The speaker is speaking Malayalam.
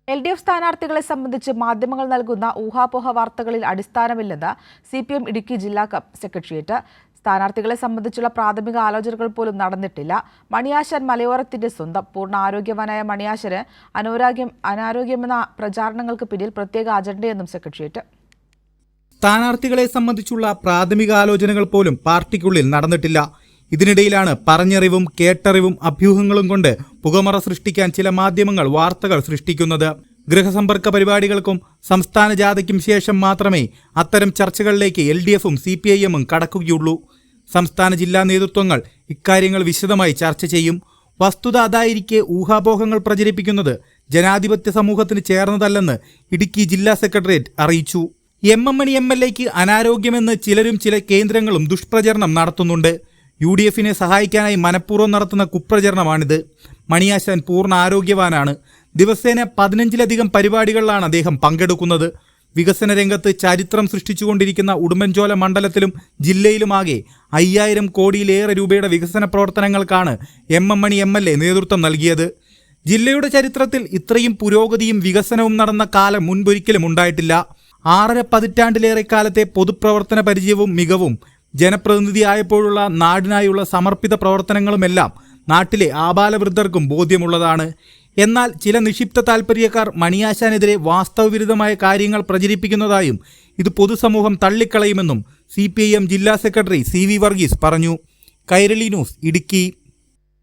LDF സ്ഥാനാർത്ഥികളെ സംബന്ധിച്ച് മാധ്യമങ്ങൾ നൽകുന്ന ഊഹാപോഹ വാർത്തകളിൽ അടിസ്ഥാനമില്ലെന്ന് CPM ഇടുക്കി ജില്ലാ സെക്രട്ടേറിയറ്റ്. സ്ഥാനാർത്ഥികളെ സംബന്ധിച്ചുള്ള പ്രാഥമിക ആലോചനകൾ പോലും നടന്നിട്ടില്ല. മണിയാശാൻ മലയോരത്തിന്റെ സ്വന്തം. പൂർണ്ണ ആരോഗ്യവാനായ മണിയാശന് അനാരോഗ്യമെന്ന പ്രചാരണങ്ങൾക്ക് പിന്നിൽ പ്രത്യേക അജണ്ടയെന്നും സെക്രട്ടേറിയറ്റ്. സ്ഥാനാർത്ഥികളെ സംബന്ധിച്ചുള്ള പ്രാഥമിക ആലോചനകൾ പോലും പാർട്ടിക്കുള്ളിൽ നടന്നിട്ടില്ല. ഇതിനിടയിലാണ് പറഞ്ഞറിവും കേട്ടറിവും അഭ്യൂഹങ്ങളും കൊണ്ട് പുകമറ സൃഷ്ടിക്കാൻ ചില മാധ്യമങ്ങൾ വാർത്തകൾ സൃഷ്ടിക്കുന്നത്. ഗൃഹസമ്പർക്ക പരിപാടികൾക്കും സംസ്ഥാന ജാഥയ്ക്കും ശേഷം മാത്രമേ അത്തരം ചർച്ചകളിലേക്ക് LDFും CPIMും കടക്കുകയുള്ളൂ. സംസ്ഥാന ജില്ലാ നേതൃത്വങ്ങൾ ഇക്കാര്യങ്ങൾ വിശദമായി ചർച്ച ചെയ്യും. വസ്തുത അതായിരിക്കെ ഊഹാപോഹങ്ങൾ പ്രചരിപ്പിക്കുന്നത് ജനാധിപത്യ സമൂഹത്തിന് ചേർന്നതല്ലെന്ന് ഇടുക്കി ജില്ലാ സെക്രട്ടേറിയറ്റ് അറിയിച്ചു. MMണി MLAയ്ക്ക് അനാരോഗ്യമെന്ന് ചിലരും ചില കേന്ദ്രങ്ങളും ദുഷ്പ്രചരണം നടത്തുന്നുണ്ട്. UDFിനെ സഹായിക്കാനായി മനഃപൂർവ്വം നടത്തുന്ന കുപ്രചരണമാണിത്. മണിയാശാൻ പൂർണ്ണ ആരോഗ്യവാനാണ്. ദിവസേന 15ലധികം പരിപാടികളിലാണ് അദ്ദേഹം പങ്കെടുക്കുന്നത്. വികസന രംഗത്ത് ചരിത്രം സൃഷ്ടിച്ചുകൊണ്ടിരിക്കുന്ന ഉടുമ്പൻചോല മണ്ഡലത്തിലും ജില്ലയിലുമാകെ 5000 കോടിയിലേറെ രൂപയുടെ വികസന പ്രവർത്തനങ്ങൾക്കാണ് MMണി MLA നേതൃത്വം നൽകിയത്. ജില്ലയുടെ ചരിത്രത്തിൽ ഇത്രയും പുരോഗതിയും വികസനവും നടന്ന കാലം മുൻപൊരിക്കലും ഉണ്ടായിട്ടില്ല. 6.5 പതിറ്റാണ്ടിലേറെ കാലത്തെ പൊതുപ്രവർത്തന പരിചയവും മികവും ജനപ്രതിനിധിയായപ്പോഴുള്ള നാടിനായുള്ള സമർപ്പിത പ്രവർത്തനങ്ങളുമെല്ലാം നാട്ടിലെ ആബാലവൃദ്ധർക്കും ബോധ്യമുള്ളതാണ്. എന്നാൽ ചില നിക്ഷിപ്ത താൽപര്യക്കാർ മണിയാശാനെതിരെ വാസ്തവവിരുദ്ധമായ കാര്യങ്ങൾ പ്രചരിപ്പിക്കുന്നതായും ഇത് പൊതുസമൂഹം തള്ളിക്കളയുമെന്നും CPIM ജില്ലാ സെക്രട്ടറി CV വർഗീസ് പറഞ്ഞു. കൈരളി ന്യൂസ്, ഇടുക്കി.